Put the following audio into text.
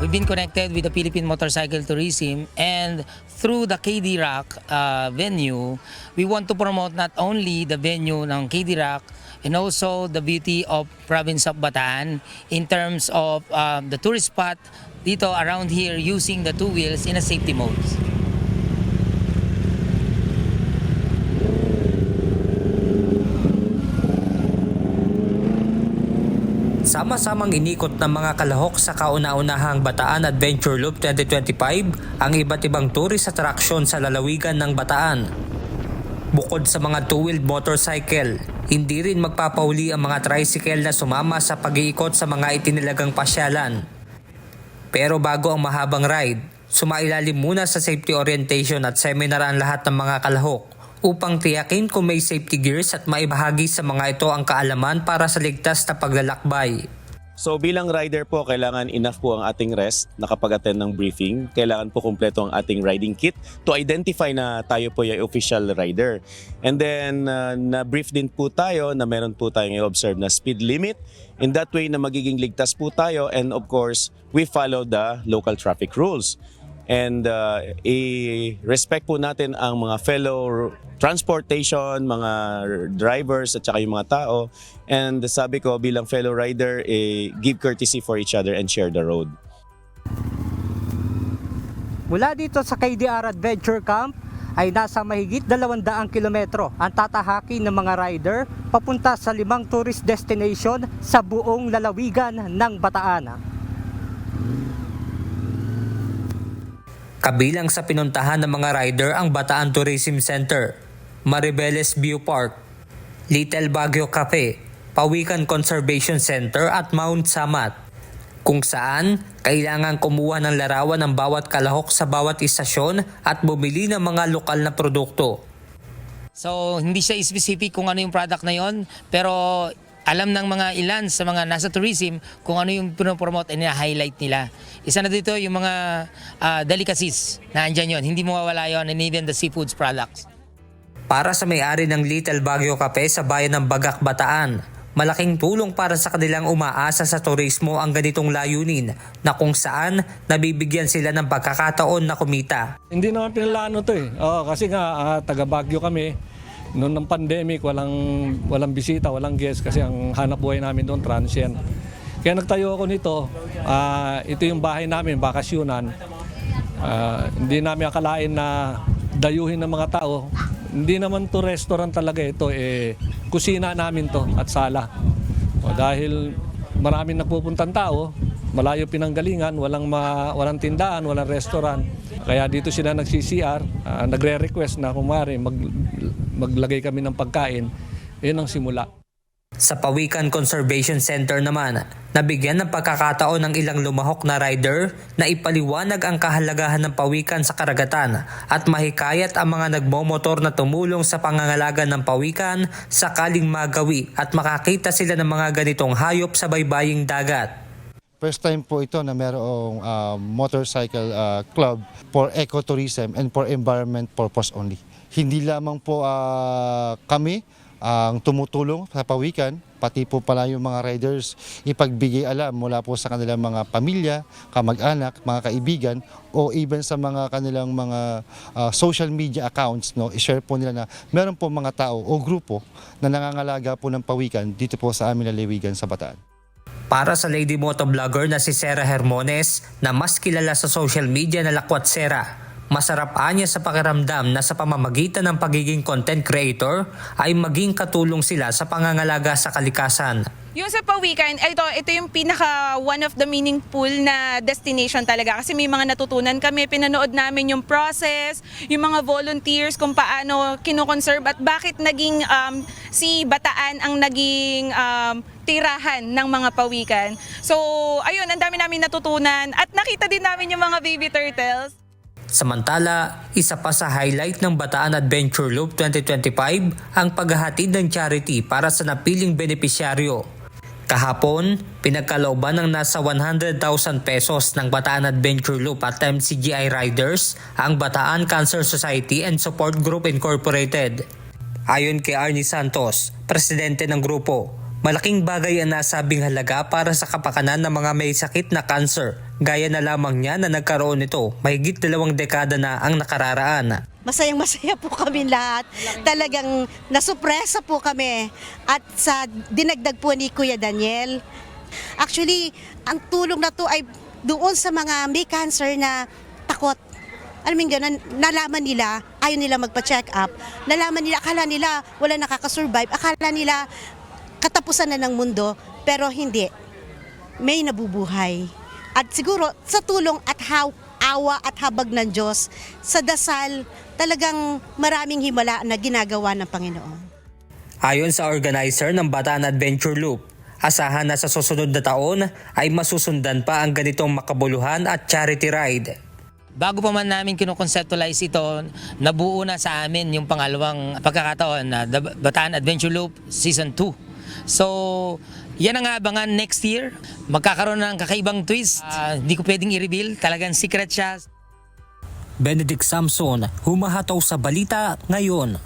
We've been connected with the Philippine Motorcycle Tourism, and through the KD Rock venue, we want to promote not only the venue ng KD Rock and also the beauty of province of Bataan in terms of the tourist spot dito around here using the two wheels in a safety mode. Sama-samang inikot ng mga kalahok sa kauna-unahang Bataan Adventure Loop 2025 ang iba't ibang tourist attraction sa lalawigan ng Bataan. Bukod sa mga two-wheeled motorcycle, hindi rin magpapauli ang mga tricycle na sumama sa pag-iikot sa mga itinilagang pasyalan. Pero bago ang mahabang ride, sumailalim muna sa safety orientation at seminar ang lahat ng mga kalahok upang tiyakin kung may safety gears at maibahagi sa mga ito ang kaalaman para sa ligtas na paglalakbay. So bilang rider po, kailangan enough po ang ating rest na kapag attend ng briefing. Kailangan po kumpleto ang ating riding kit to identify na tayo po yung official rider. And then na-brief din po tayo na meron po tayong i-observe na speed limit. In that way na magiging ligtas po tayo, and of course, we follow the local traffic rules. And i-respect po natin ang mga fellow transportation, mga drivers at saka yung mga tao. And sabi ko bilang fellow rider, give courtesy for each other and share the road. Mula dito sa KDR Adventure Camp ay nasa mahigit 200 kilometro ang tatahakin ng mga rider papunta sa 5 tourist destination sa buong lalawigan ng Bataan. Kabilang sa pinuntahan ng mga rider ang Bataan Tourism Center, Maribeles View Park, Little Baguio Cafe, Pawikan Conservation Center at Mount Samat, kung saan kailangan kumuha ng larawan ng bawat kalahok sa bawat istasyon at bumili ng mga lokal na produkto. So hindi siya specific kung ano yung product na yon, pero alam ng mga ilan sa mga nasa tourism kung ano yung pinopromote and na-highlight nila. Isa na dito yung mga delicacies na andyan yun. Hindi mawawala yun, and even the seafoods products. Para sa may-ari ng Little Baguio Cafe sa bayan ng Bagak, Bataan, malaking tulong para sa kanilang umaasa sa turismo ang ganitong layunin na kung saan nabibigyan sila ng pagkakataon na kumita. Hindi naman pinalano to eh. Kasi nga taga Baguio kami. Noon ng pandemic, walang bisita, walang guest kasi ang hanap buhay namin doon transient. Kaya nagtayo ako nito. Ito yung bahay namin, bakasyunan. Hindi namin akalain na dayuhin ng mga tao. Hindi naman to restaurant talaga ito, kusina namin to at sala. Dahil maraming nagpupuntang tao, malayo pinanggalingan, walang tindahan, walang restaurant. Kaya dito sila nag-CCR, nagre-request na kumari maglagay kami ng pagkain. Yun ang simula. Sa Pawikan Conservation Center naman, nabigyan ng pagkakataon ng ilang lumahok na rider na ipaliwanag ang kahalagahan ng pawikan sa karagatan at mahikayat ang mga nagmomotor na tumulong sa pangangalaga ng pawikan sakaling magawi at makakita sila ng mga ganitong hayop sa baybaying dagat. First time po ito na mayroong motorcycle club for ecotourism and for environment purpose only. Hindi lamang po kami ang tumutulong sa pawikan, pati po pala yung mga riders ipagbigay alam mula po sa kanilang mga pamilya, kamag-anak, mga kaibigan o even sa mga kanilang mga social media accounts, no, i-share po nila na meron po mga tao o grupo na nangangalaga po ng pawikan dito po sa aming lalawigan sa Bataan. Para sa lady motovlogger na si Sera Hermones na mas kilala sa social media na Lakwat Sera, masarap niya sa pakiramdam na sa pamamagitan ng pagiging content creator ay maging katulong sila sa pangangalaga sa kalikasan. Yung sa Pawikan, ito yung pinaka one of the meaningful na destination talaga kasi may mga natutunan kami, pinanood namin yung process, yung mga volunteers kung paano kinoconserve at bakit naging si Bataan ang naging tirahan ng mga pawikan. So ayun, ang dami namin natutunan at nakita din namin yung mga baby turtles. Samantala, isa pa sa highlight ng Bataan Adventure Loop 2025 ang paghahatid ng charity para sa napiling benepisyaryo. Kahapon, pinagkalooban ng nasa 100,000 pesos ng Bataan Adventure Loop at MCGI Riders ang Bataan Cancer Society and Support Group Incorporated. Ayon kay Arnie Santos, presidente ng grupo, Malaking bagay ang nasabing halaga para sa kapakanan ng mga may sakit na cancer. Gaya na lamang niya na nagkaroon nito mahigit 2 dekada na ang nakararaan. Masayang-masaya po kami lahat. Talagang nasupresa po kami. At sa dinagdag po ni Kuya Daniel, actually, ang tulong na to ay doon sa mga may cancer na takot. Alam mo yun, nalaman nila, ayaw nila magpa-check up. Nalaman nila, akala nila wala nakakasurvive. Akala nila katapusan na ng mundo, pero hindi. May nabubuhay. At siguro sa tulong at awa at habag ng Diyos, sa dasal, talagang maraming himala na ginagawa ng Panginoon. Ayon sa organizer ng Bataan Adventure Loop, asahan na sa susunod na taon ay masusundan pa ang ganitong makabuluhan at charity ride. Bago pa man namin kinoconceptualize ito, nabuo na sa amin yung pangalawang pagkakataon na The Bataan Adventure Loop Season 2. So, yan ang abangan next year. Magkakaroon ng kakaibang twist. Hindi ko pwedeng i-reveal. Talagang secret siya. Benedict Samson, humahataw sa balita ngayon.